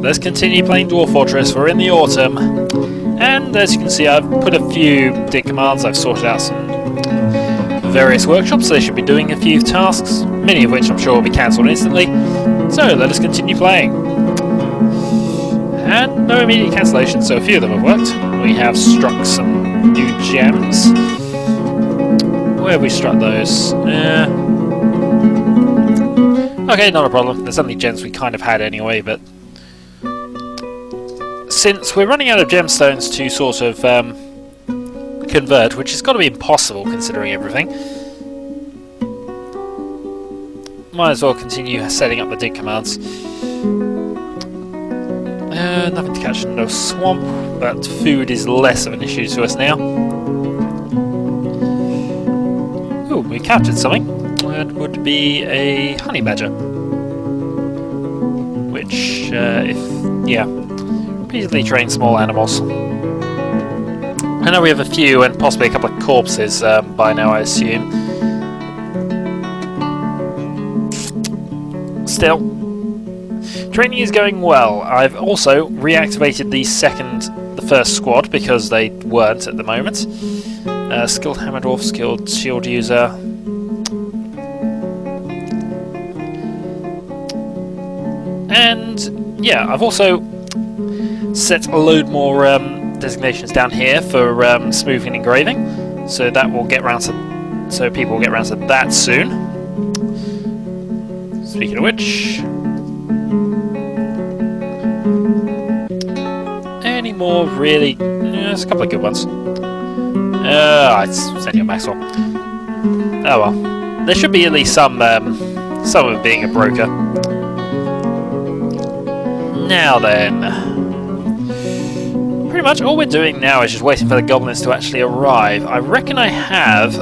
let's continue playing Dwarf Fortress. We're in the autumn, and as you can see, I've put a few dig commands. I've sorted out some various workshops. They should be doing a few tasks, many of which I'm sure will be cancelled instantly. So let us continue playing. And no immediate cancellations, so a few of them have worked. We have struck some new gems. Where have we struck those? Okay, not a problem. There's only gems we kind of had anyway, but since we're running out of gemstones to sort of convert, which has got to be impossible considering everything, might as well continue setting up the dig commands. Nothing to catch in no swamp, but food is less of an issue to us now. Oh, we captured something. It would be a honey badger, which, repeatedly train small animals. I know we have a few and possibly a couple of corpses by now, I assume. Still, training is going well. I've also reactivated the first squad because they weren't at the moment. Skilled hammer dwarf, skilled shield user. And yeah, I've also set a load more designations down here for smoothing and engraving, so that will get round to, so people will get round to that soon. Speaking of which, any more really? There's a couple of good ones. I sent you a Maxwell. Oh well, there should be at least some of it being a broker. Now then, pretty much all we're doing now is just waiting for the goblins to actually arrive. I reckon I have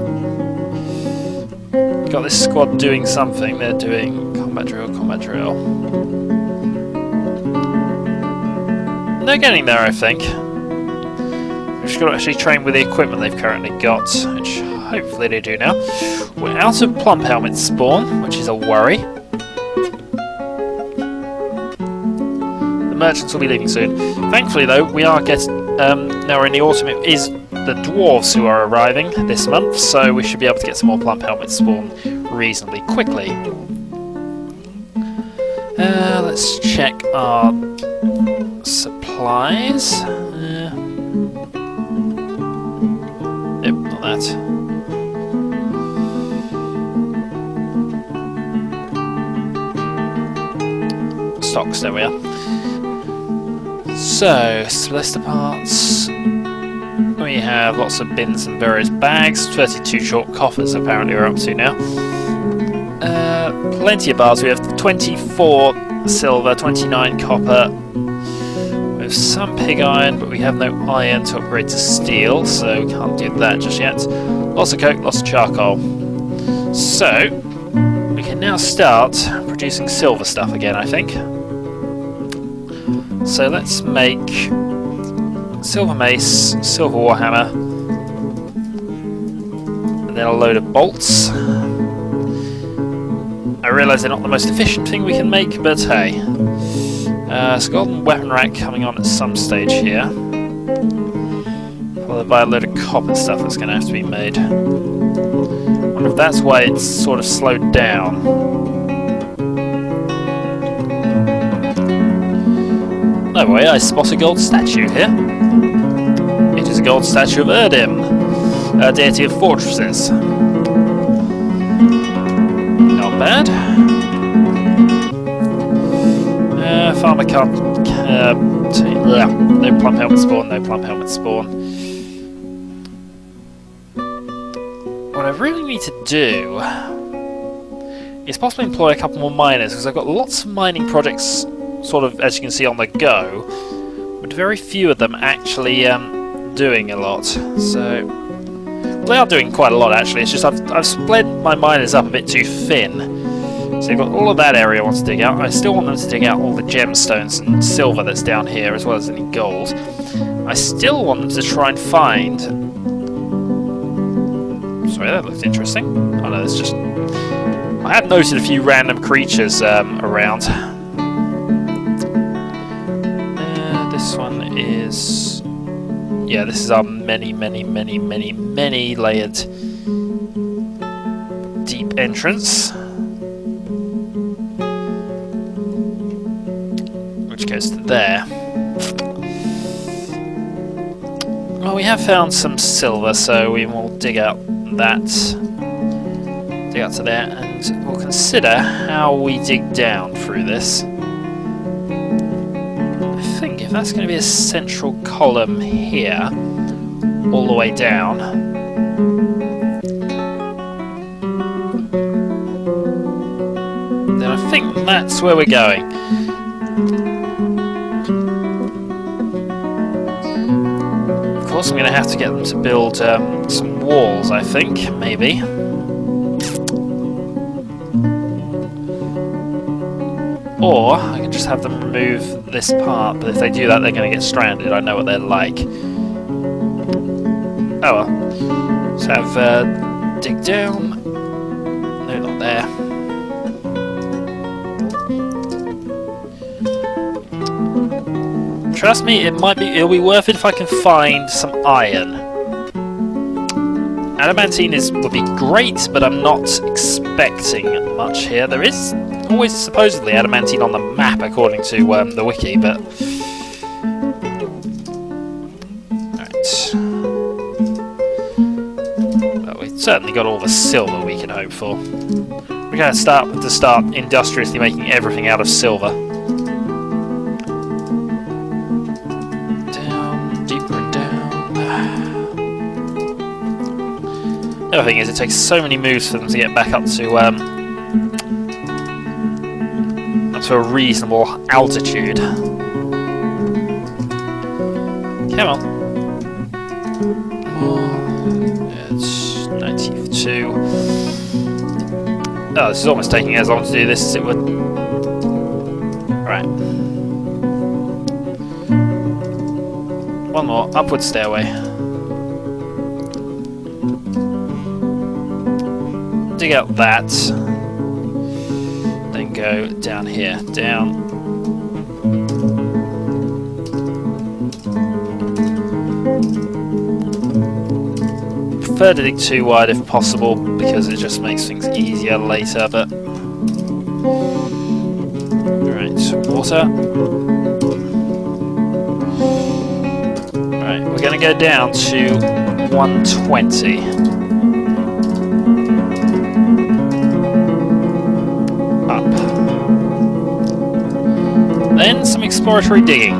got this squad doing something. They're doing combat drill, combat drill. They're getting there, I think. We've just got to actually train with the equipment they've currently got, which hopefully they do now. We're out of plump helmet spawn, which is a worry. Merchants will be leaving soon. Thankfully, though, we are getting now we're in the autumn. It is the dwarves who are arriving this month, so we should be able to get some more plump helmets spawn reasonably quickly. Let's check our supplies. Nope, not that. Stocks, there we are. So, Celesta parts, we have lots of bins and various bags, 32 short coffers apparently we're up to now. Plenty of bars, we have 24 silver, 29 copper, we have some pig iron, but we have no iron to upgrade to steel, so we can't do that just yet. Lots of coke, lots of charcoal. So, we can now start producing silver stuff again, I think. So let's make silver mace, silver warhammer, and then a load of bolts. I realise they're not the most efficient thing we can make, but hey. So golden weapon rack coming on at some stage here. Followed by a load of copper stuff that's going to have to be made. I wonder if that's why it's sort of slowed down. No way, I spot a gold statue here. It is a gold statue of Erdim, a deity of fortresses. Not bad. Farmer can't... no plump helmet spawn, no plump helmet spawn. What I really need to do is possibly employ a couple more miners, because I've got lots of mining projects sort of, as you can see, on the go, but very few of them actually doing a lot. So, well, they are doing quite a lot actually, it's just I've split my miners up a bit too thin. So you've got all of that area I want to dig out. I still want them to dig out all the gemstones and silver that's down here, as well as any gold. I still want them to try and find... Sorry, that looked interesting. Oh no, it's just... I had noted a few random creatures around. is... yeah, this is our many layered deep entrance, which goes to there. Well, we have found some silver, so we will dig out that, dig out to there, and we'll consider how we dig down through this. I think if that's going to be a central column here, all the way down, then I think that's where we're going. Of course, I'm going to have to get them to build some walls, I think, maybe. Or I can just have them remove this part, but if they do that, they're going to get stranded. I know what they're like. Oh well. Let's have dig down. No, not there. Trust me, it'll be worth it if I can find some iron. Adamantine would be great, but I'm not expecting much here. There is always supposedly adamantine on the map, according to the wiki, but... Alright. Well, we've certainly got all the silver we can hope for. We're going to start industriously making everything out of silver. The other thing is, it takes so many moves for them to get back up to a reasonable altitude. Come on. Oh, it's 92. Oh, this is almost taking as long to do this as it would. Right. One more upward stairway. Dig out that, then go down here, down. Prefer to dig too wide if possible, because it just makes things easier later, but... Alright, water. Alright, we're going to go down to 120. Then some exploratory digging.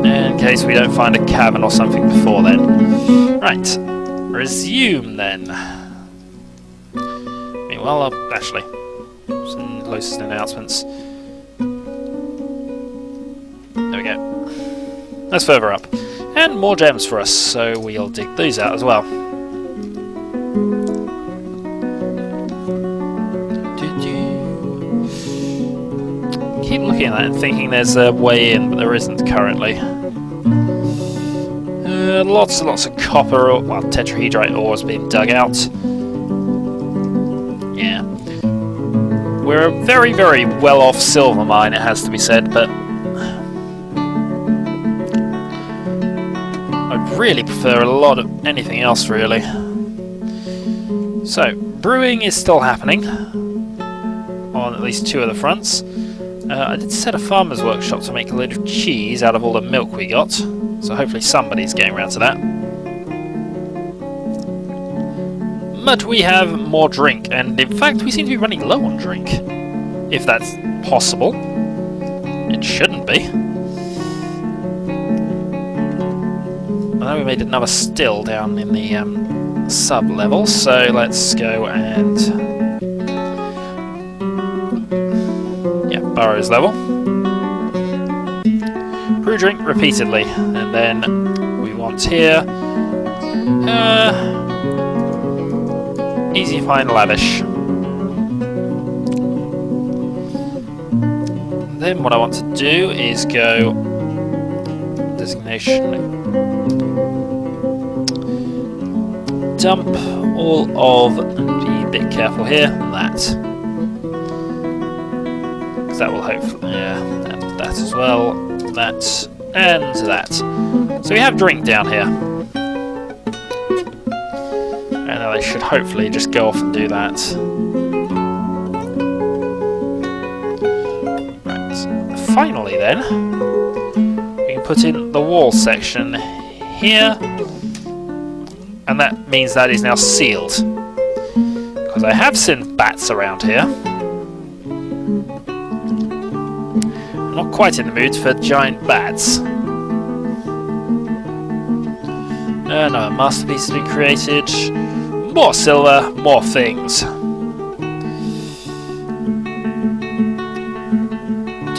In case we don't find a cavern or something before then. Right. Resume then. Meanwhile, actually, some closest announcements. There we go. That's further up. And more gems for us, so we'll dig these out as well. Keep looking at that and thinking there's a way in, but there isn't currently. Lots and lots of copper, well, tetrahedrite ore is being dug out. Yeah. We're a very, very well-off silver mine, it has to be said, but I'd really prefer a lot of anything else, really. So, brewing is still happening on at least two of the fronts. I did set a farmer's workshop to make a load of cheese out of all the milk we got, so hopefully somebody's getting around to that. But we have more drink, and in fact we seem to be running low on drink. If that's possible. It shouldn't be. I know we made another still down in the sub-level, so let's go and... Burrows level. Brew drink repeatedly, and then we want here easy, fine, lavish. Then what I want to do is go designation, dump all of, and be a bit careful here, that. that will hopefully... yeah, and that as well. That, and that. So we have drink down here. And now they should hopefully just go off and do that. Right. Finally then, we can put in the wall section here. And that means that is now sealed. Because I have seen bats around here. I'm not quite in the mood for giant bats. No, masterpiece has been created. More silver, more things.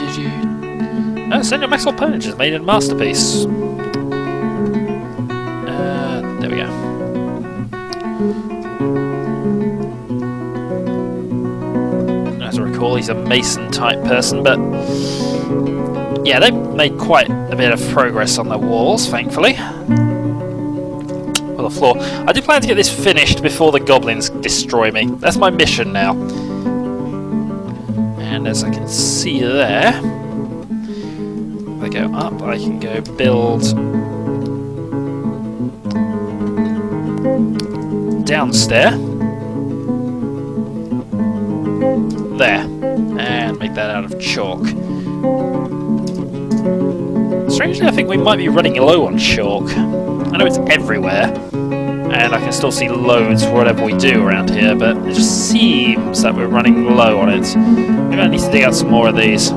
Did you... oh, send your Maxwell Ponage is made in masterpiece. There we go. As I recall, he's a mason type person, but yeah, they've made quite a bit of progress on their walls, thankfully. Well, the floor. I do plan to get this finished before the goblins destroy me. That's my mission now. And as I can see there, if I go up, I can go build downstairs. There. And make that out of chalk. Strangely, I think we might be running low on chalk. I know it's everywhere, and I can still see loads for whatever we do around here, but it just seems that we're running low on it. Maybe I need to dig out some more of these.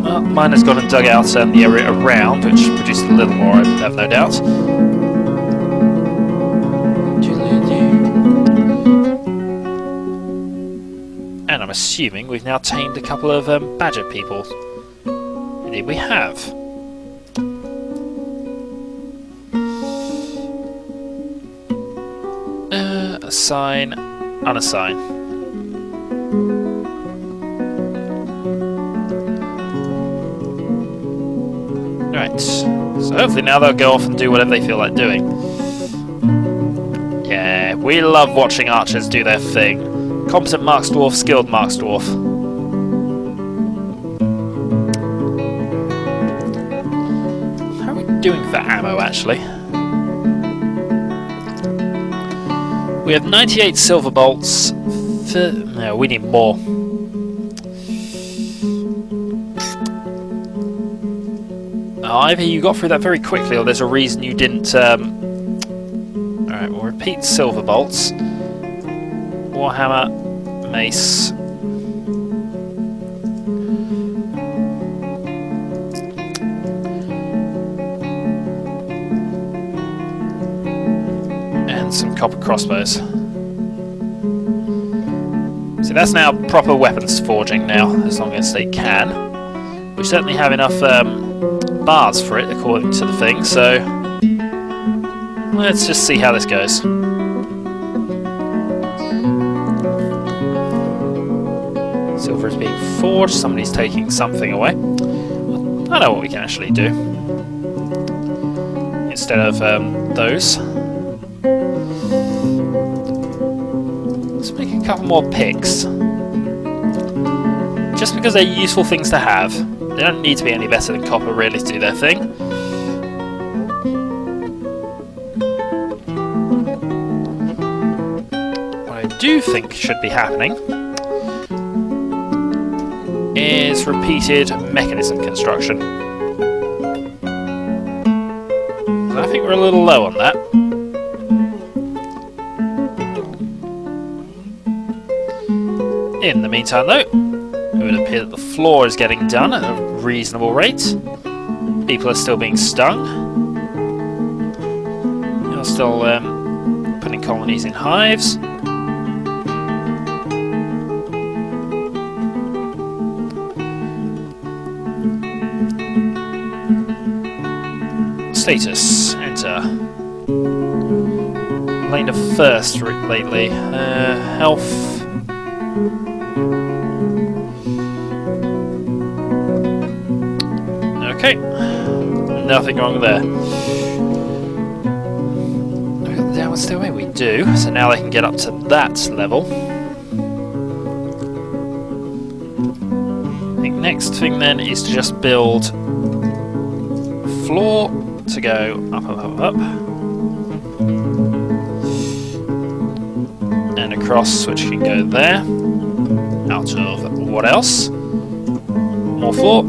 Well, mine has gone and dug out the area around, which produced a little more, I have no doubt. And I'm assuming we've now tamed a couple of badger people. Indeed we have. Assign, unassign. Right, so hopefully now they'll go off and do whatever they feel like doing. Yeah, we love watching archers do their thing. Competent Marks Dwarf, skilled Marks Dwarf. How are we doing for ammo, actually? We have 98 silver bolts. No, we need more. Either you got through that very quickly, or there's a reason you didn't. Alright, we'll repeat silver bolts. Warhammer, mace. And some copper crossbows. See, that's now proper weapons forging now, as long as they can. We certainly have enough bars for it, according to the thing, so let's just see how this goes. Silver is being forged, somebody's taking something away. I know what we can actually do. Instead of those. Let's make a couple more picks. Just because they're useful things to have. They don't need to be any better than copper really to do their thing. What I do think should be happening is repeated mechanism construction. I think we're a little low on that. In the meantime though, it would appear that the floor is getting done at a reasonable rate. People are still being stung. You're still putting colonies in hives. Status, enter. Lane of first lately. Health. Okay, nothing wrong there. We've got the downward stairway, we do, so now they can get up to that level. next thing then is to just build a floor to go up, up, up, up. And across, which can go there. Out of what else? More floor. I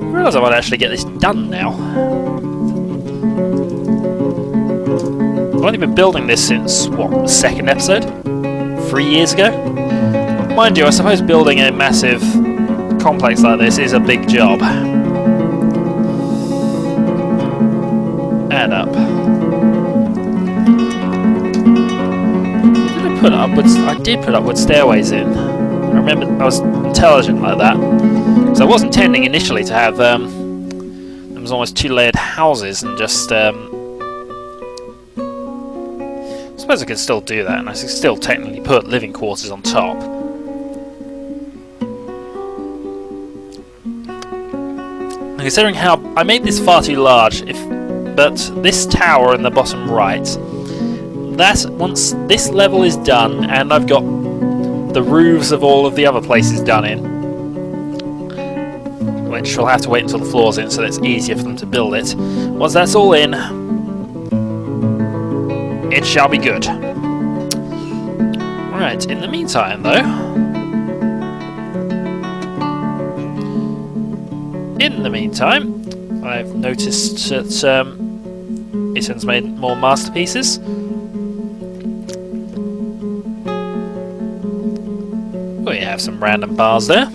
realise I might actually get this done now. I've only been building this since, what, the second episode? 3 years ago? Mind you, I suppose building a massive complex like this is a big job. And up. Did I put upwards? I did put upward stairways in. I remember I was intelligent like that. Because I was intending initially to have them as almost two-layered houses and just I suppose I could still do that, and I could still technically put living quarters on top. And considering how I made this far too large, but this tower in the bottom right, that once this level is done, and I've got the roofs of all of the other places done in, which we'll have to wait until the floor's in, so that it's easier for them to build it. Once that's all in, it shall be good. Right, in the meantime though... I've noticed that Ethan's made more masterpieces. We have some random bars there.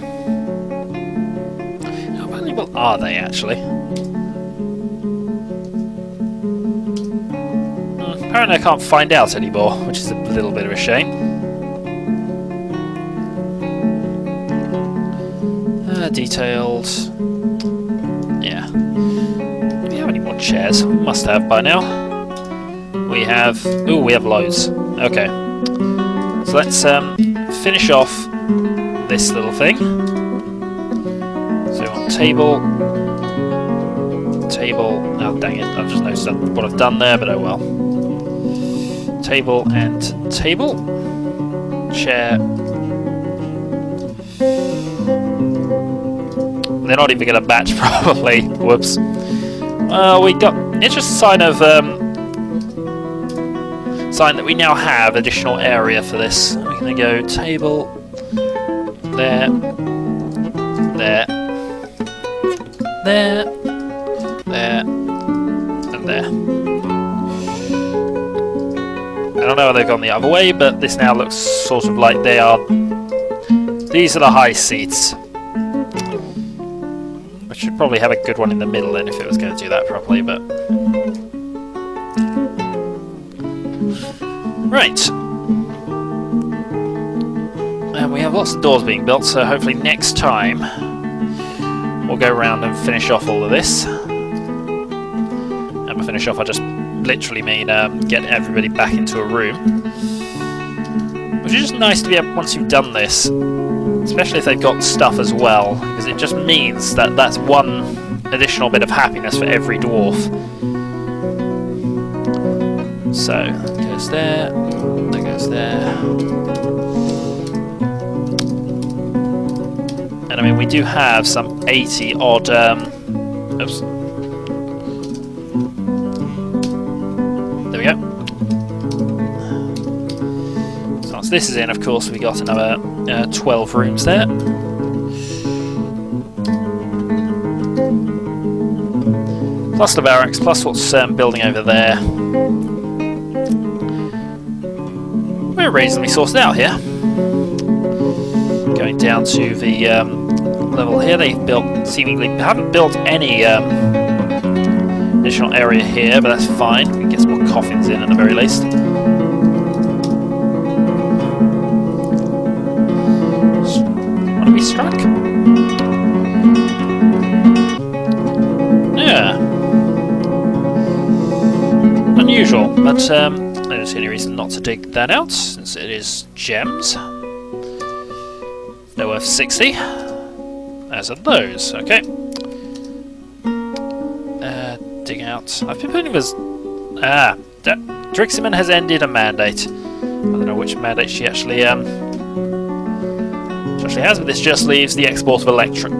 How valuable are they actually? Apparently I can't find out anymore, which is a little bit of a shame. Detailed. Yeah. Do we have any more chairs? We must have by now. We have... Ooh, we have loads. Okay. So let's finish off this little thing. So we want table... Oh, dang it. I've just noticed what I've done there, but oh well. Table and table. Chair. They're not even going to match properly. Whoops. We got... It's just a sign of... sign that we now have additional area for this. We're going to go table. There. There. There. There. And there. I don't know if they've gone the other way, but this now looks sort of like they are... These are the high seats. I should probably have a good one in the middle then if it was going to do that properly, but... Right. And we have lots of doors being built, so hopefully next time we'll go around and finish off all of this. And by finish off I just literally mean get everybody back into a room. Which is just nice to be able, once you've done this, especially if they've got stuff as well, because it just means that that's one additional bit of happiness for every dwarf. So, that goes there, that goes there. And I mean, we do have some 80 odd, oops. There we go. So once this is in, of course, we got another 12 rooms there. Plus the barracks, plus what's building over there. We're reasonably sorted out here. Going down to the level here, they've built, seemingly haven't built any additional area here, but that's fine. We can get some more coffins in at the very least. What have we struck? Yeah. Unusual, but I don't see any reason not to dig that out, since it is gems. They're worth 60. As are those, okay. Dig out. I've been putting this... Driximan has ended a mandate. I don't know which mandate she actually just actually has, but this just leaves the export of Electrum.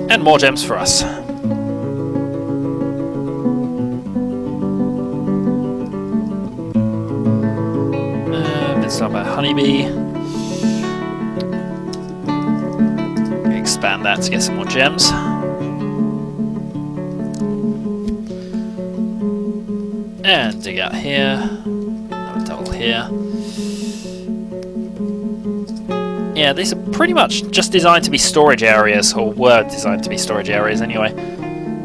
And more gems for us. Let's talk about honeybee. Expand that to get some more gems. And dig out here. Another double here. Yeah, these are pretty much just designed to be storage areas, or were designed to be storage areas anyway.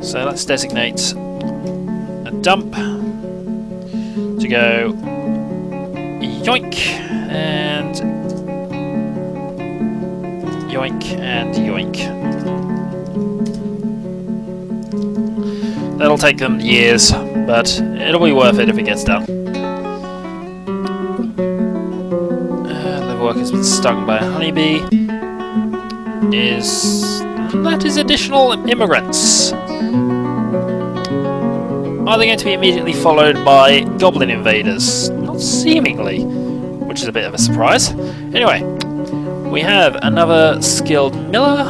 So let's designate a dump to go yoink and yoink and yoink. That'll take them years, but it'll be worth it if it gets done. Worker's been stung by a honeybee. That is additional immigrants. Are they going to be immediately followed by goblin invaders? Not seemingly, which is a bit of a surprise. Anyway, we have another skilled miller.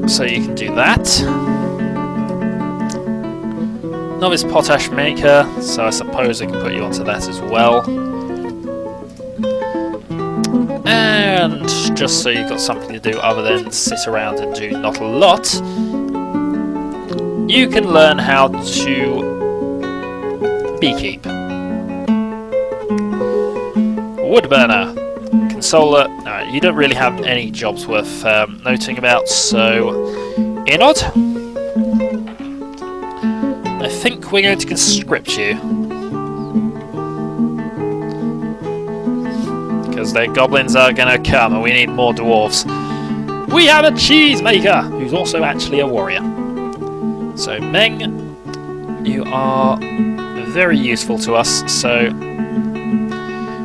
So you can do that. Novice potash maker, so I suppose I can put you onto that as well. And just so you've got something to do other than sit around and do not a lot, you can learn how to beekeep. Woodburner, consoler. No, you don't really have any jobs worth noting about, so Inod. I think we're going to conscript you. Because the goblins are going to come and we need more dwarves. We have a cheese maker who's also actually a warrior. So Meng, you are very useful to us, so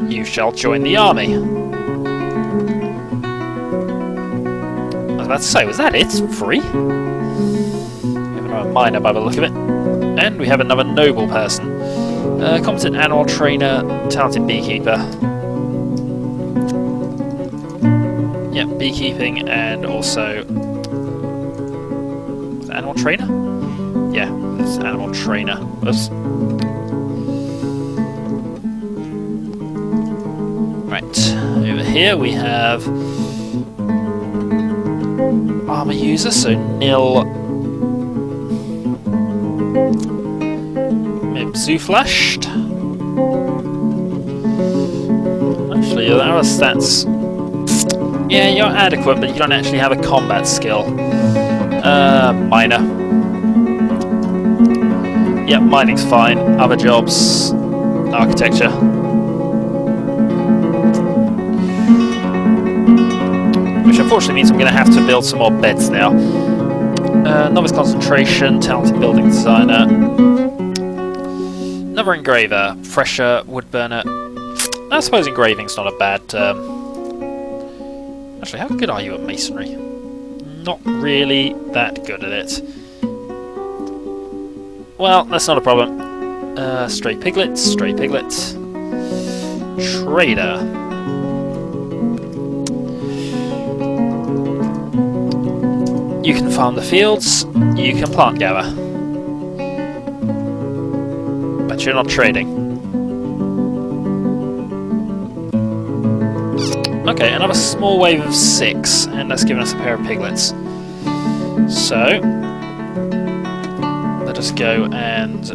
you shall join the army. I was about to say, was that it? Free? We have another miner by the look of it. And we have another noble person. Competent animal trainer, talented beekeeper. Yep, beekeeping and also... Was it animal trainer? Yeah, it's animal trainer. Oops. Right, over here we have... armor user, so nil... Zoo-flashed. Actually, your other stats... Yeah, you're adequate, but you don't actually have a combat skill. Miner. Yep, mining's fine. Other jobs... Architecture. Which unfortunately means I'm going to have to build some more beds now. Novice concentration, talented building designer. Another engraver, fresher, woodburner. I suppose engraving's not a bad... Actually, how good are you at masonry? Not really that good at it. Well, that's not a problem. Stray piglet, stray piglet. Trader. You can farm the fields, you can plant gather. But you're not trading. Okay, another small wave of 6, and that's given us a pair of piglets. So, let us go and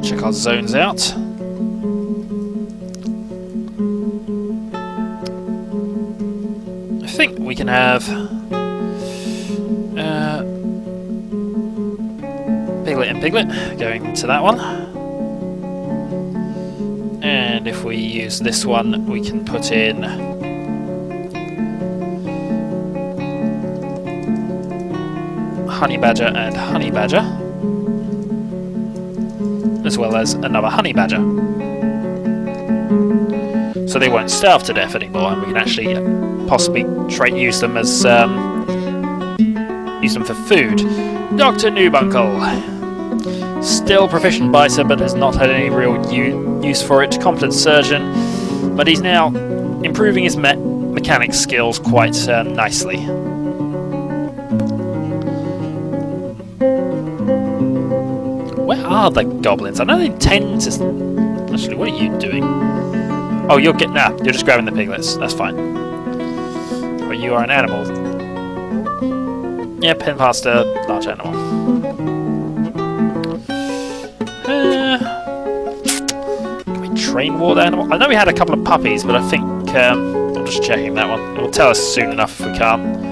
check our zones out. I think we can have piglet and piglet going to that one. And if we use this one, we can put in honey badger and honey badger, as well as another honey badger. So they won't starve to death anymore, and we can actually possibly use them as use them for food. Dr. Noobuncle. Still proficient biter, but has not had any real use for it. Competent surgeon, but he's now improving his mechanics skills quite nicely. Where are the goblins? I know they tend to... Actually, what are you doing? Oh, you're just grabbing the piglets. That's fine. But you are an animal. Yeah, pen past a large animal. Can we train ward animal? I know we had a couple of puppies, but I think I'm just checking that one. It will tell us soon enough if we can't.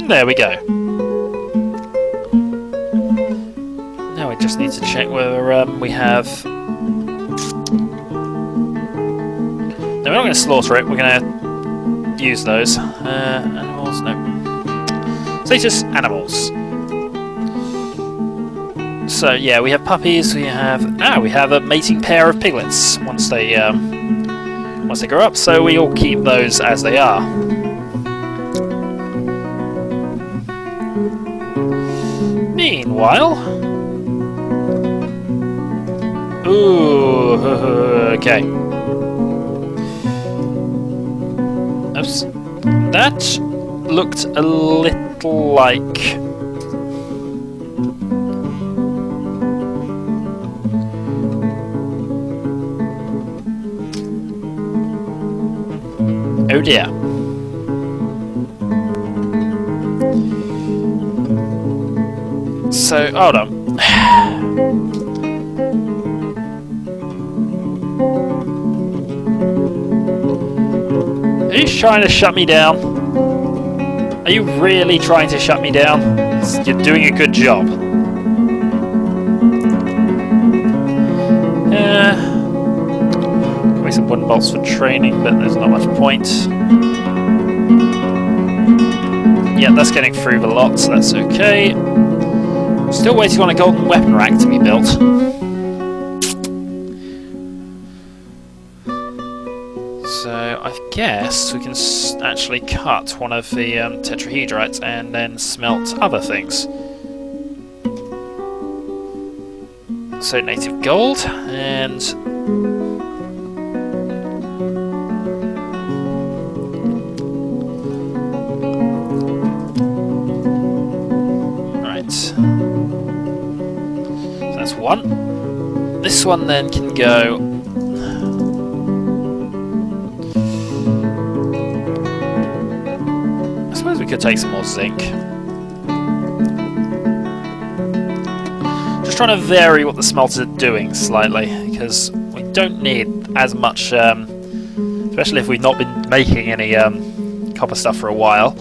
There we go. Now we just need to check whether we have... No, we're not going to slaughter it, we're going to use those. Animals, no. Status, animals. So, yeah, we have puppies, we have a mating pair of piglets once they grow up, so we all keep those as they are. Meanwhile... Ooh, okay. Oops. That looked a little like... Oh dear. So, hold on. Are you trying to shut me down? Are you really trying to shut me down? You're doing a good job. Got some wooden bolts for training, but there's not much point. Yeah, that's getting through the lot, so that's okay. Still waiting on a golden weapon rack to be built. So I guess we can actually cut one of the tetrahedrites and then smelt other things. So native gold and... one. This one then can go... I suppose we could take some more zinc. Just trying to vary what the smelters are doing slightly, because we don't need as much, especially if we've not been making any copper stuff for a while.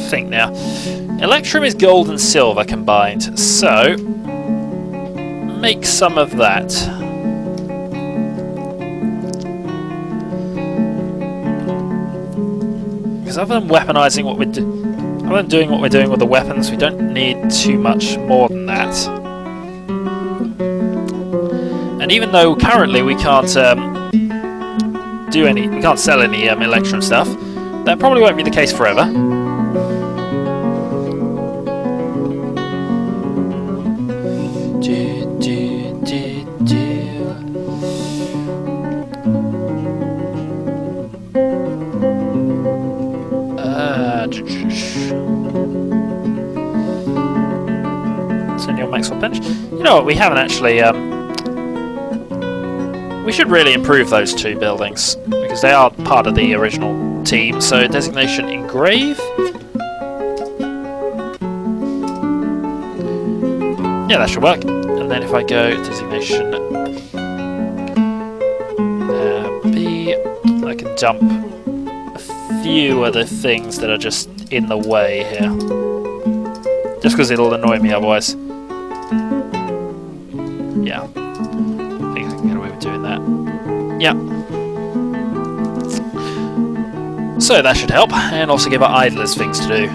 Think now. Electrum is gold and silver combined, so make some of that. Because other than weaponizing what we're other than doing what we're doing with the weapons, we don't need too much more than that. And even though currently we can't we can't sell any Electrum stuff, that probably won't be the case forever. You know what, we haven't actually... we should really improve those two buildings, because they are part of the original team. So designation engrave. Yeah, that should work. And then if I go designation B, I can dump a few other things that are just in the way here. Just because it'll annoy me otherwise. Yeah. I think I can get away with doing that. Yeah. So that should help, and also give our idlers things to do.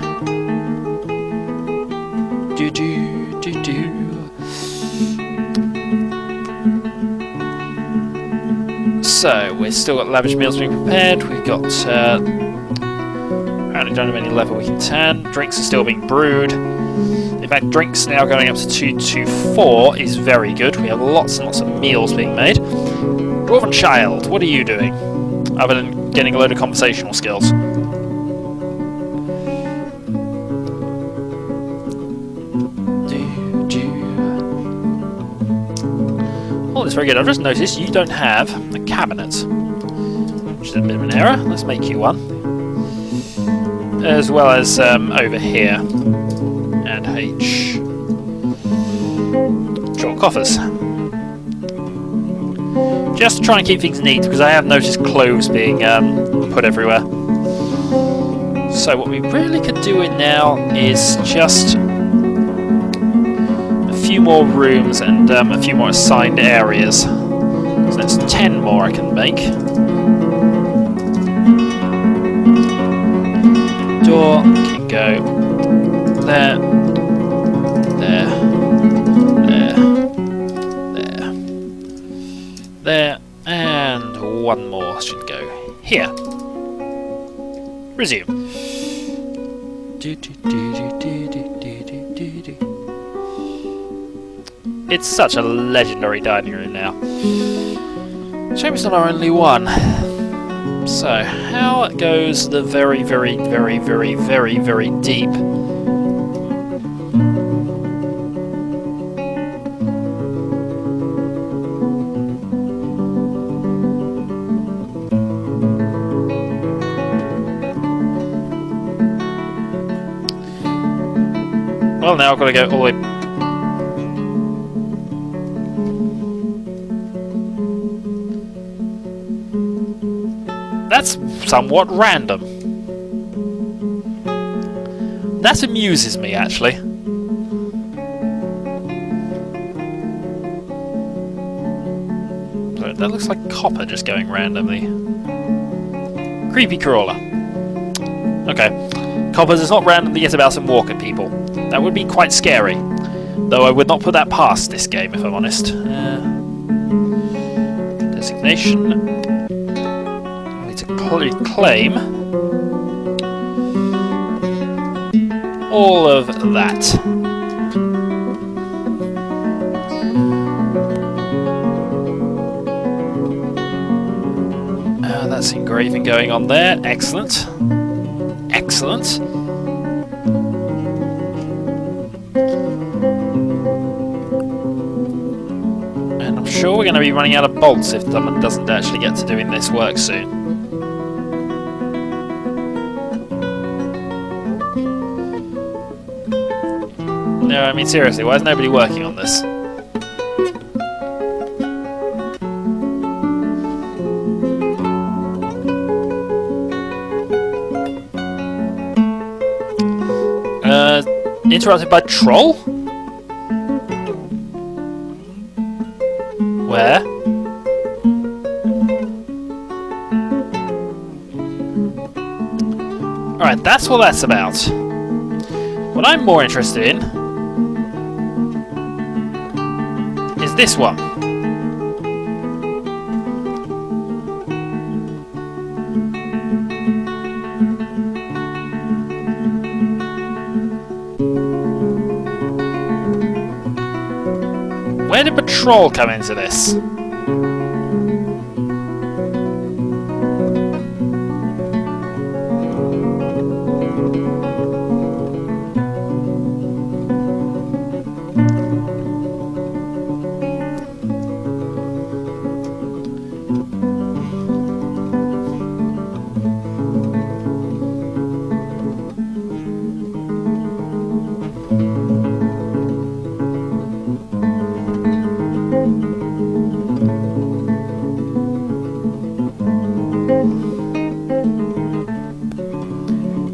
So, we've still got lavish meals being prepared. We've got... apparently don't have any leather we can tan. Drinks are still being brewed. In fact, drinks now going up to 224 is very good. We have lots and lots of meals being made. Dwarven Child, what are you doing? Other than getting a load of conversational skills. Oh, that's very good. I've just noticed you don't have a cabinet, which is a bit of an error. Let's make you one. As well as over here. And H. Short coffers. Just to try and keep things neat, because I have noticed clothes being put everywhere. So what we really could do in now is just a few more rooms and a few more assigned areas. So that's 10 more I can make. Door can go there, there, there, there, there, and one more should go here. Resume. It's such a legendary dining room now. Shame it's not our only one. So, how goes the very, very, very, very, very, very deep? Well, now I've got to go all the way. That's somewhat random. That amuses me, actually. So that looks like copper just going randomly. Creepy crawler. Okay. Copper does not randomly get about and walk at people. That would be quite scary. Though I would not put that past this game, if I'm honest. Designation. I need to claim all of that. That's engraving going on there. Excellent. Excellent. And I'm sure we're going to be running out of bolts if someone doesn't actually get to doing this work soon. No, I mean seriously, why is nobody working on this? Interrupted by troll? Where? Alright, that's what that's about. What I'm more interested in is this one. Where did patrol come into this?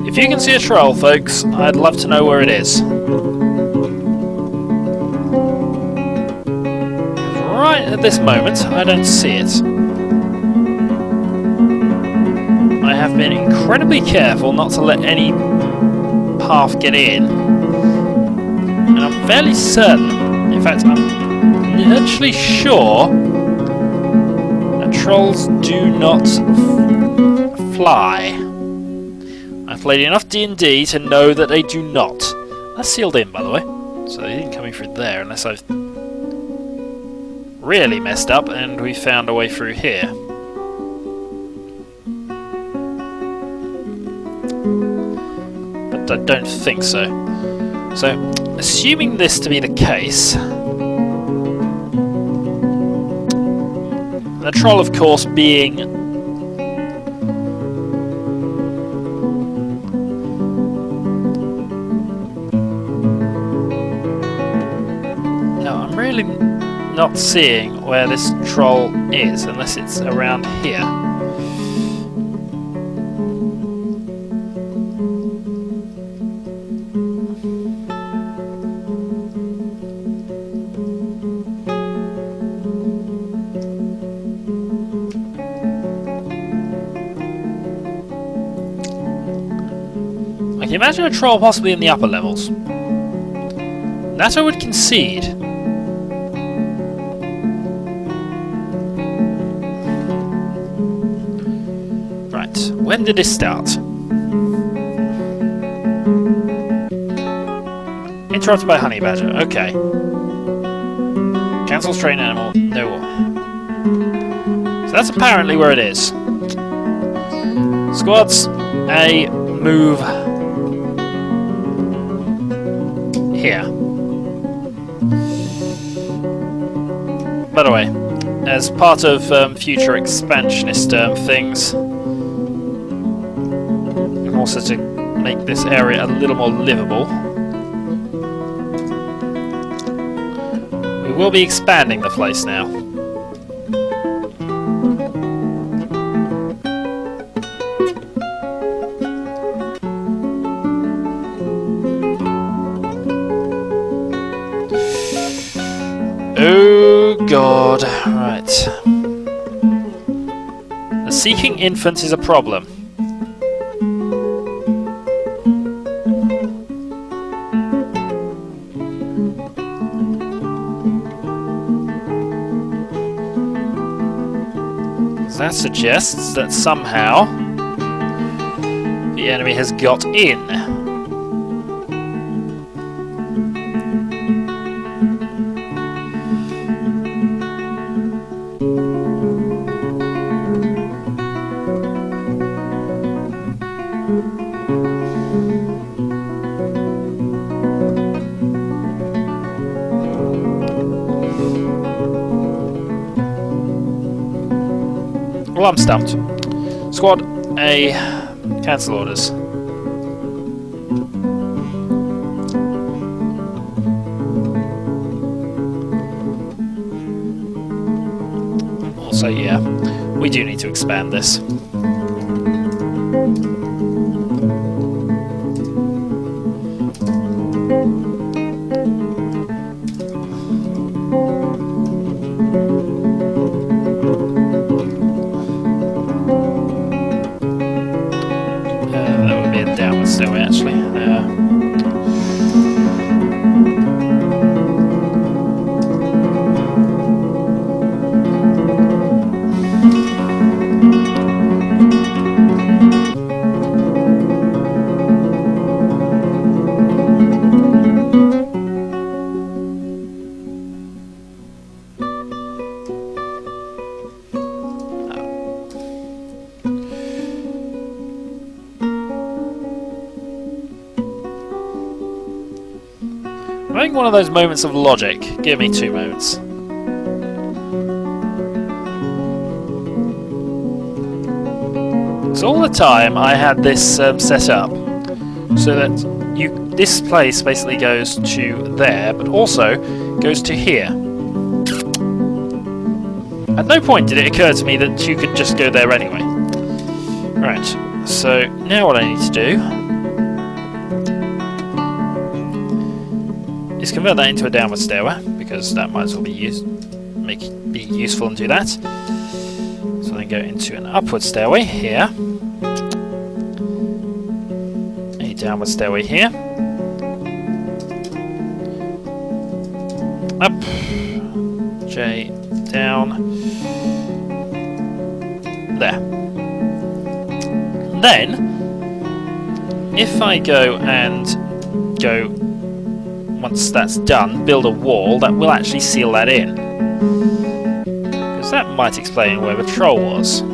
If you can see a troll, folks, I'd love to know where it is. Right at this moment, I don't see it. I have been incredibly careful not to let any path get in. And I'm fairly certain, in fact, I'm virtually sure that trolls do not fly. I've played enough D&D to know that they do not. That's sealed in, by the way, so they didn't come in through there unless I've really messed up and we found a way through here. But I don't think so. So, assuming this to be the case, the troll, of course, being not seeing where this troll is, unless it's around here. I can imagine a troll possibly in the upper levels. That I would concede. When did this start? Interrupted by honey badger. Okay. Cancel strain animal. No. So that's apparently where it is. Squads A, move here. By the way, as part of future expansionist things, also to make this area a little more livable, we will be expanding the place now. Oh god, right. The seeking infant is a problem. That suggests that somehow the enemy has got in. Well, I'm stumped. Squad A, cancel orders. Also, yeah, we do need to expand this. I'm having one of those moments of logic. Give me 2 moments. So all the time I had this set up so that this place basically goes to there, but also goes to here. At no point did it occur to me that you could just go there anyway. Right, so now what I need to do is convert that into a downward stairway, because that might as well be useful and do that. So then go into an upward stairway here, a downward stairway here, up, J, down, there. Then, if I go and go, once that's done, build a wall, that will actually seal that in. Because that might explain where the troll was.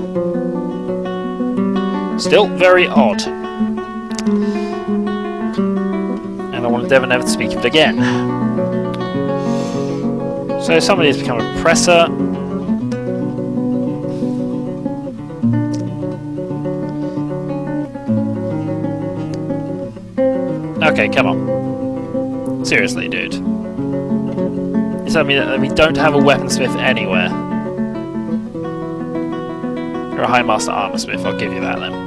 Still very odd. And I want never to speak of it again. So somebody has become a oppressor. Okay, come on. Seriously, dude. You tell me that we don't have a weaponsmith anywhere. You're a High Master Armorsmith, I'll give you that then.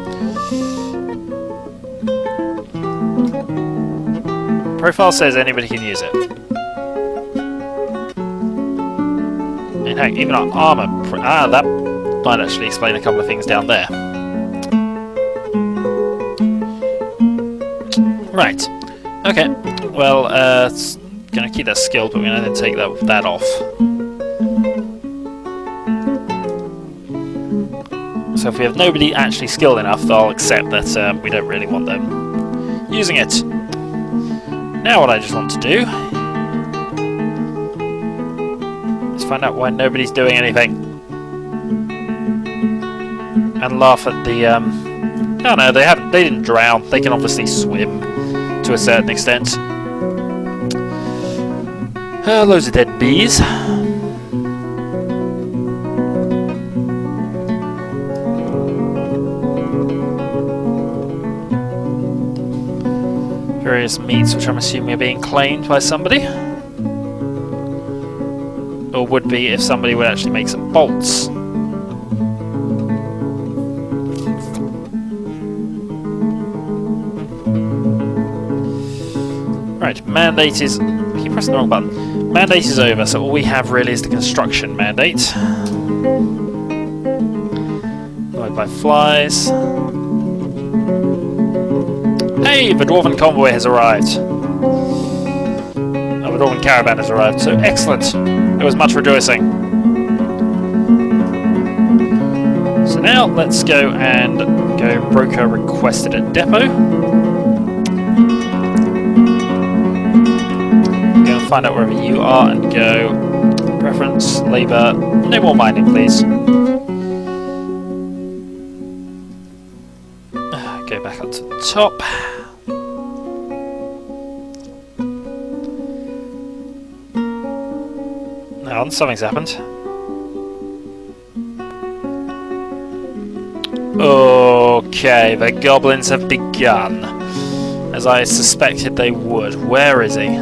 Profile says anybody can use it. In fact, even our armor... that might actually explain a couple of things down there. Right. Okay. Well, it's going to keep that skilled, but we're going to take that off. So if we have nobody actually skilled enough, I'll accept that we don't really want them using it. Now what I just want to do is find out why nobody's doing anything. And laugh at the... oh no, they didn't drown. They can obviously swim to a certain extent. Loads of dead bees. Various meats which I'm assuming are being claimed by somebody. Or would be if somebody would actually make some bolts. Right, mandate is... I keep pressing the wrong button. Mandate is over, so all we have really is the construction mandate. Followed by flies. Hey, the Dwarven convoy has arrived. The Dwarven caravan has arrived, so excellent. There was much rejoicing. So now let's go and go broker requested at depot. Find out wherever you are and go. Preference, labour, no more mining, please. Go back up to the top. Now, something's happened. Okay, the goblins have begun. As I suspected they would. Where is he?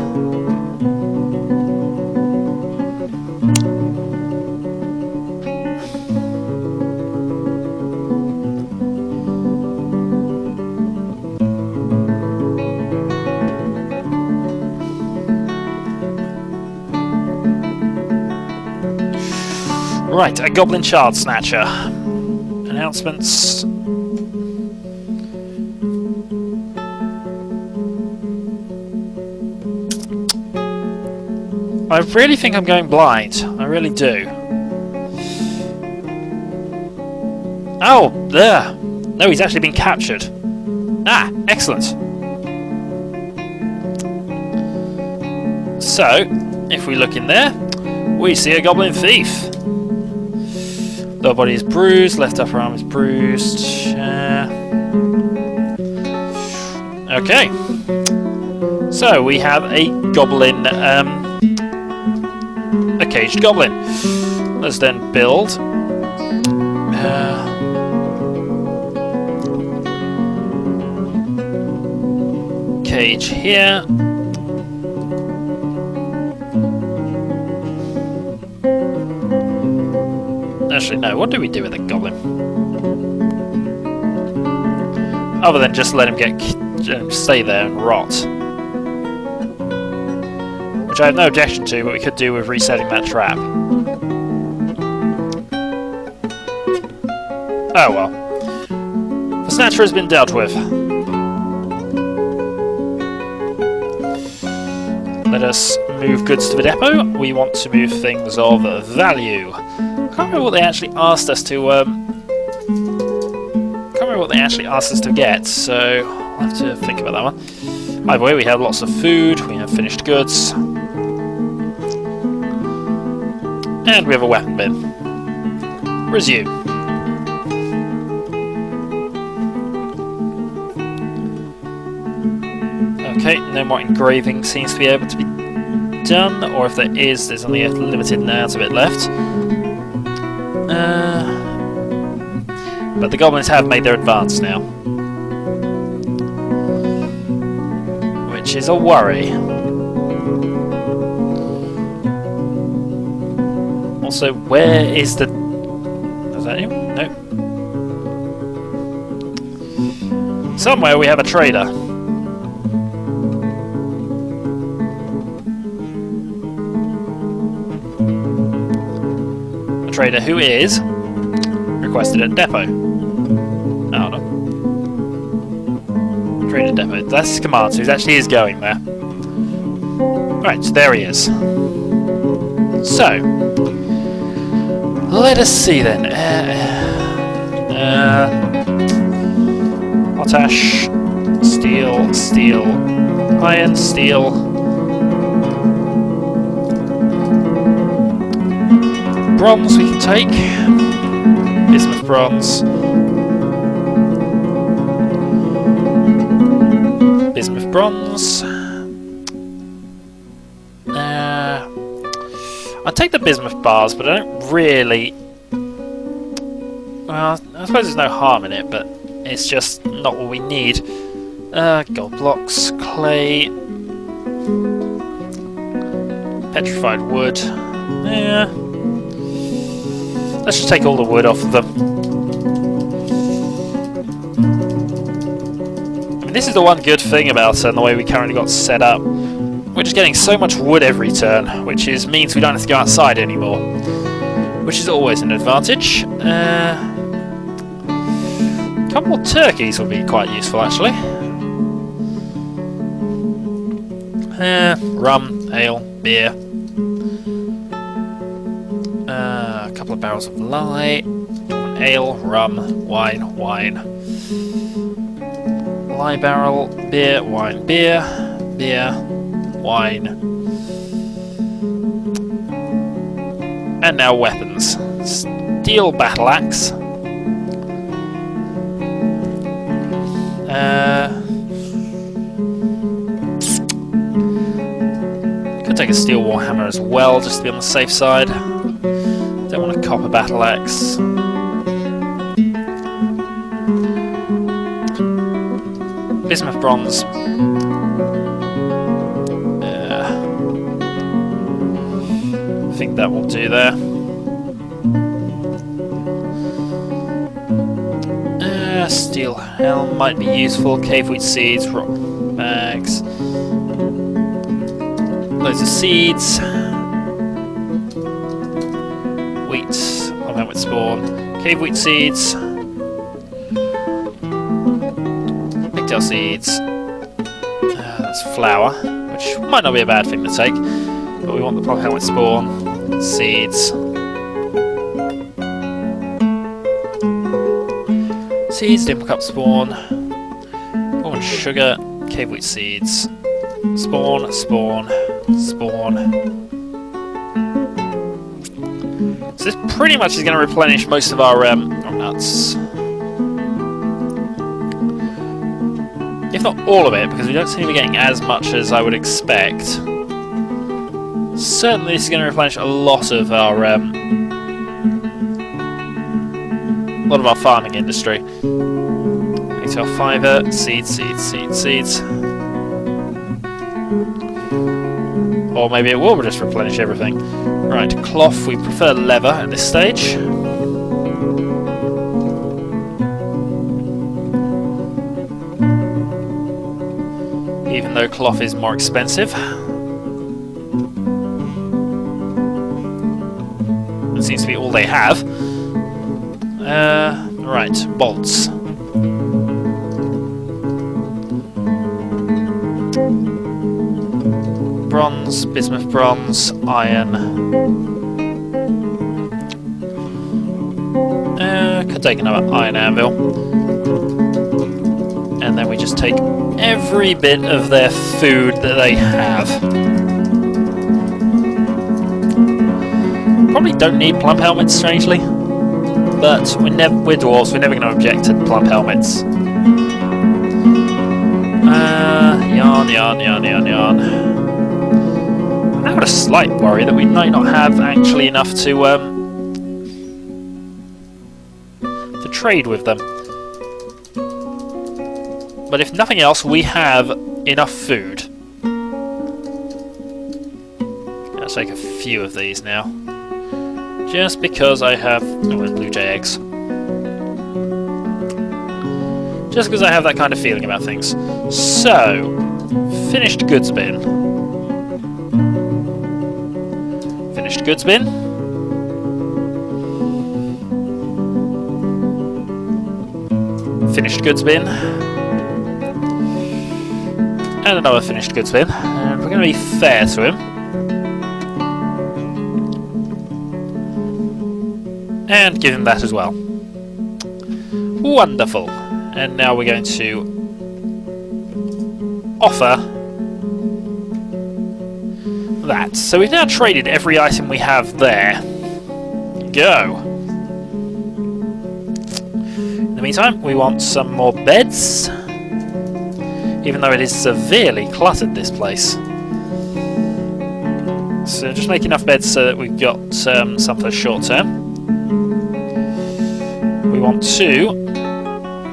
Right, a Goblin Shard Snatcher. Announcements. I really think I'm going blind. I really do. Oh, there. No, he's actually been captured. Ah, excellent. So, if we look in there, we see a Goblin Thief. Lower body is bruised, left upper arm is bruised. Okay. So we have a goblin, a caged goblin. Let's then build. Cage here. Actually, no, what do we do with a goblin? Other than just let him stay there and rot. Which I have no objection to, but we could do with resetting that trap. Oh well. The Snatcher has been dealt with. Let us move goods to the depot. We want to move things of value. I can't remember what they actually asked us to what they actually asked us to get, so I'll have to think about that one. Either way, we have lots of food, we have finished goods, and we have a weapon bin. Resume. Okay, no more engraving seems to be able to be done, or if there is, there's only a limited amount of it left. But the goblins have made their advance now, which is a worry. Also, where is the... Is that him? No. Somewhere we have a trader. A trader who is requested at depot. Oh no. Trader depot. That's his command, so he actually is going there. Right, so there he is. So, let us see then. Potash, steel, steel, iron, steel. Bronze we can take. Bismuth bronze. Bismuth bronze. I'd take the bismuth bars, but I don't really... Well, I suppose there's no harm in it, but it's just not what we need. Gold blocks, clay... Petrified wood... Yeah... Let's just take all the wood off of them. I mean, this is the one good thing about the way we currently got set up. We're just getting so much wood every turn, which means we don't have to go outside anymore, which is always an advantage. A couple more turkeys would be quite useful, actually. Rum, ale, beer. A couple of barrels of lye, ale, rum, wine, wine. Lye barrel, beer, wine, beer, beer. Wine. And now weapons. Steel battle axe. Could take a steel warhammer as well, just to be on the safe side. Don't want a copper battle axe. Bismuth bronze. I think that will do there. Steel helm might be useful. Cave wheat seeds, rock bags. Loads of seeds. Wheat, I'll helmet spawn. Cave wheat seeds. Pigtail seeds. That's flour, which might not be a bad thing to take. But we want the plug helmet spawn. Seeds. Seeds, dimple cup spawn. Corn sugar, cave wheat seeds. Spawn, spawn, spawn. So this pretty much is going to replenish most of our nuts. If not all of it, because we don't seem to be getting as much as I would expect. Certainly this is going to replenish a lot of our farming industry. Retail fibre, seeds, seeds, seeds, seeds. Or maybe it will just replenish everything. Right, cloth, we prefer leather at this stage. Even though cloth is more expensive. It seems to be all they have. Right, bolts. Bronze, bismuth bronze, iron. Could take another iron anvil. just take every bit of their food that they have. Probably don't need plump helmets, strangely, but we're dwarves. We're never going to object to plump helmets. Yarn. I've got a slight worry that we might not have actually enough to trade with them. But if nothing else, we have enough food. Let's take a few of these now. Just because I have... Oh, blue jay eggs. Just because I have that kind of feeling about things. So, finished goods bin. Finished goods bin. Finished goods bin. And another finished goods bin. And we're going to be fair to him. And give him that as well. Wonderful. And now we're going to offer that. So we've now traded every item we have there. Go. In the meantime, we want some more beds. Even though it is severely cluttered, this place. So just make enough beds so that we've got some for the short term. We want to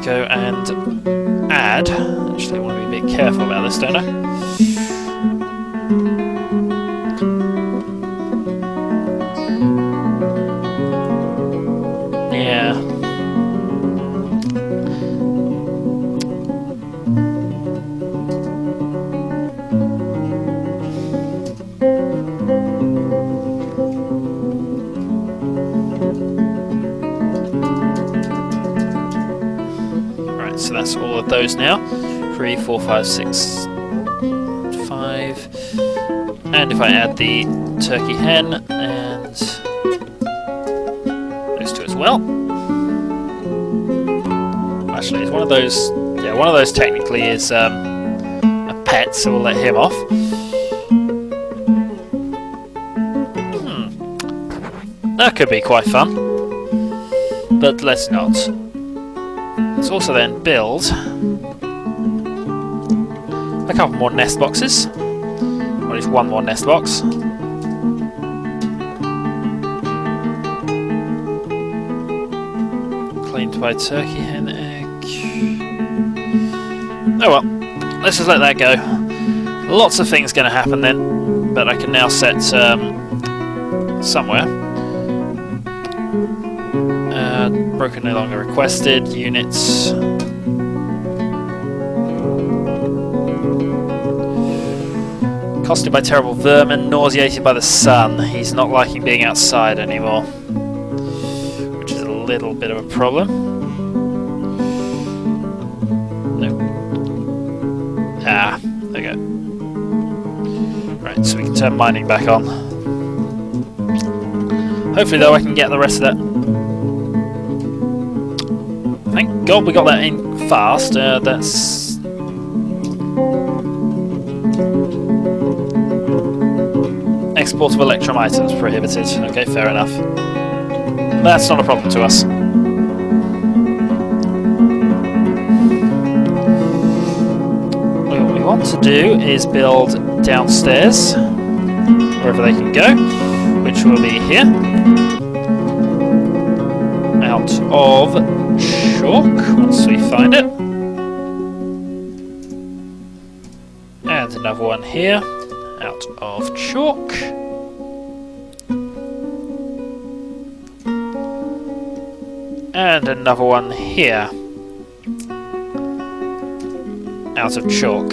go and add... Actually, I want to be a bit careful about this, don't I? Yeah. So that's all of those now. 3, 4, 5, 6, 5. And if I add the turkey hen and those two as well. Actually, it's one of those. Yeah, one of those technically is a pet, so we'll let him off. That could be quite fun, but let's not. Let's also then build a couple more nest boxes, or at least one more nest box. Claimed by turkey hen egg. Oh well, let's just let that go. Lots of things going to happen then, but I can now set somewhere. Broken no longer requested. Units. Costed by terrible vermin, nauseated by the sun. He's not liking being outside anymore, which is a little bit of a problem. No. Ah, there we go. Right, so we can turn mining back on. Hopefully, though, I can get the rest of that. Thank God we got that in fast. That's... Export of electrum items prohibited. Okay, fair enough. That's not a problem to us. What we want to do is build downstairs, wherever they can go, which will be here. Out of chalk, once we find it. And another one here, out of chalk. And another one here, out of chalk.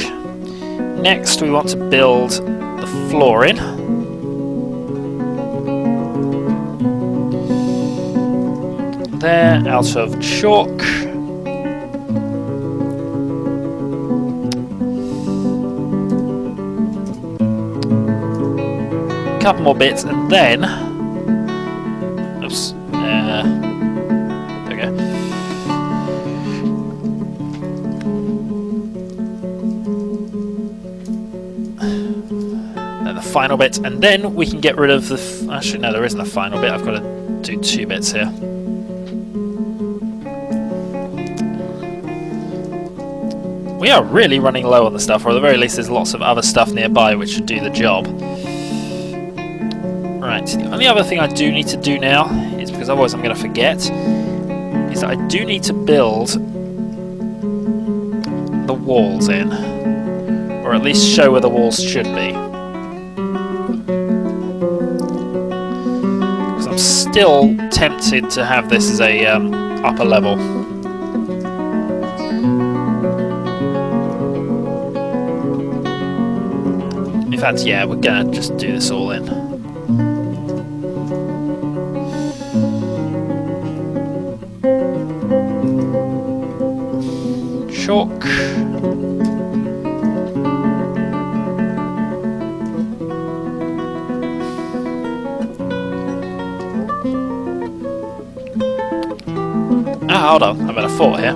Next we want to build the flooring. There, out of chalk. A couple more bits, and then... Oops. There we go. final bit, and then we can get rid of the... Actually, no, there isn't a final bit. I've got to do 2 bits here. We are really running low on the stuff, or at the very least there's lots of other stuff nearby which should do the job. Right, the only other thing I do need to do now, is because otherwise I'm going to forget, is that I do need to build the walls in. Or at least show where the walls should be. Because I'm still tempted to have this as a upper level. In fact, yeah, we're gonna just do this all in. Chalk. Ah, hold on, I'm at a fort here.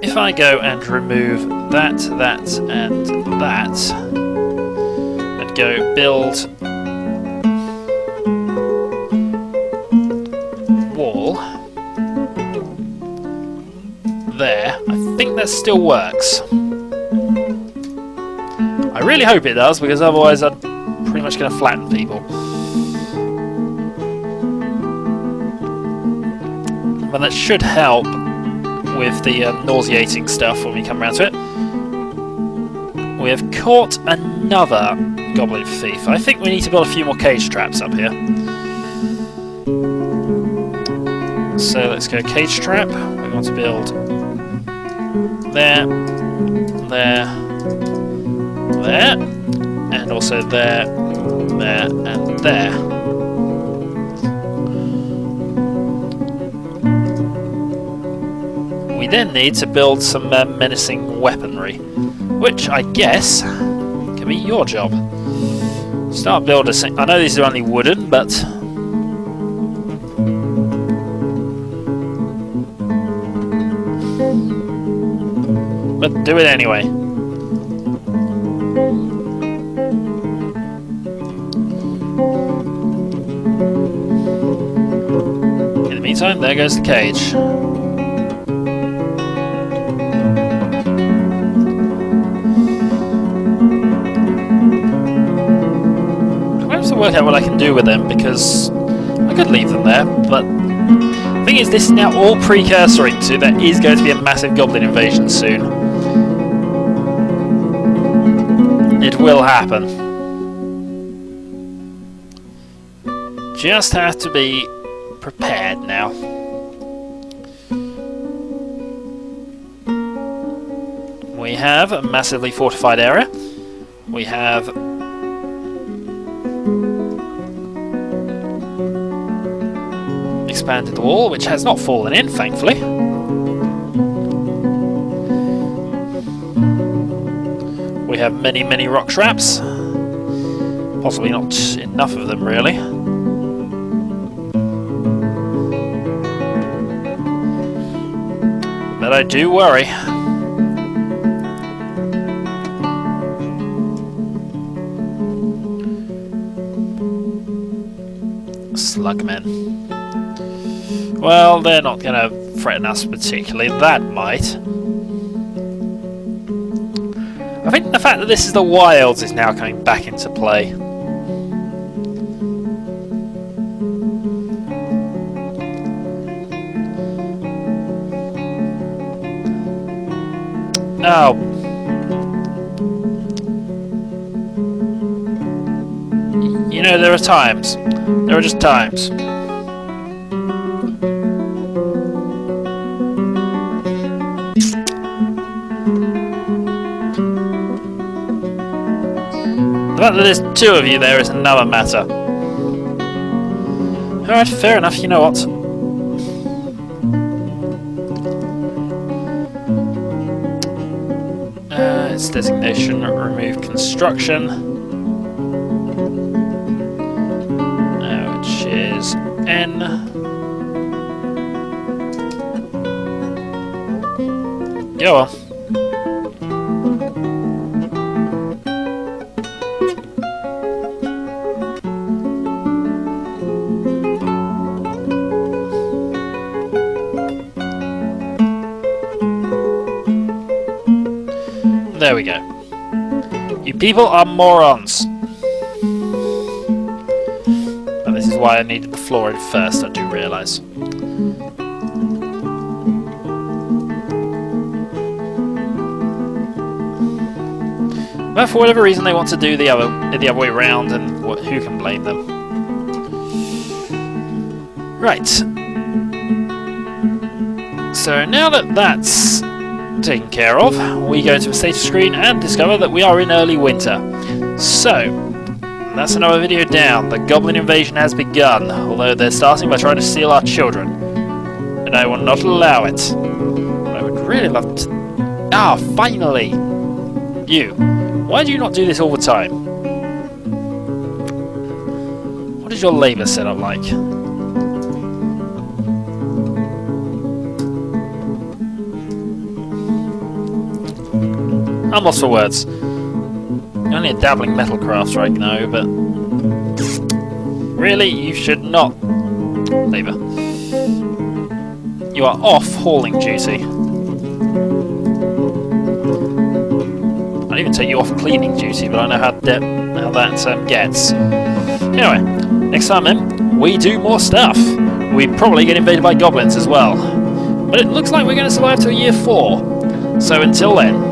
If I go and remove that, that, and that, and go build wall there, I think that still works. I really hope it does, because otherwise I'm pretty much going to flatten people. But that should help with the nauseating stuff when we come around to it. We have caught another goblin thief. I think we need to build a few more cage traps up here. So let's go cage trap. We want to build there, there, there, and also there, there, and there. We then need to build some menacing weaponry, which I guess can be your job. Start building. I know these are only wooden, but do it anyway. In the meantime, there goes the cage. Work out what I can do with them, because I could leave them there, but the thing is, this is now all precursoring to there is going to be a massive goblin invasion soon. It will happen. Just have to be prepared now. We have a massively fortified area. We have expanded the wall, which has not fallen in, thankfully. We have many, many rock traps. Possibly not enough of them, really. But I do worry. Slugmen. Well, they're not going to threaten us particularly. That might. I think the fact that this is the wilds is now coming back into play. Oh. You know, there are times. There are just times. The fact that there's 2 of you there is another matter. Alright, fair enough, you know what? Its designation, remove construction. Which is N. Go on. There we go. You people are morons. And this is why I needed the floor in first, I do realise. But for whatever reason they want to do the other way around, and who can blame them? Right. So now that that's taken care of, we go to the status screen and discover that we are in early winter. So, that's another video down. The goblin invasion has begun, although they're starting by trying to steal our children. And I will not allow it. I would really love to... Ah, finally! You. Why do you not do this all the time? What is your labour setup like? I'm lost for words. You're only a dabbling metal crafts right now, but... Really, you should not... Labour. You are off hauling duty. I'd even take you off cleaning duty, but I know how that gets. Anyway, next time then, we do more stuff. We probably get invaded by goblins as well. But it looks like we're going to survive till year 4. So until then...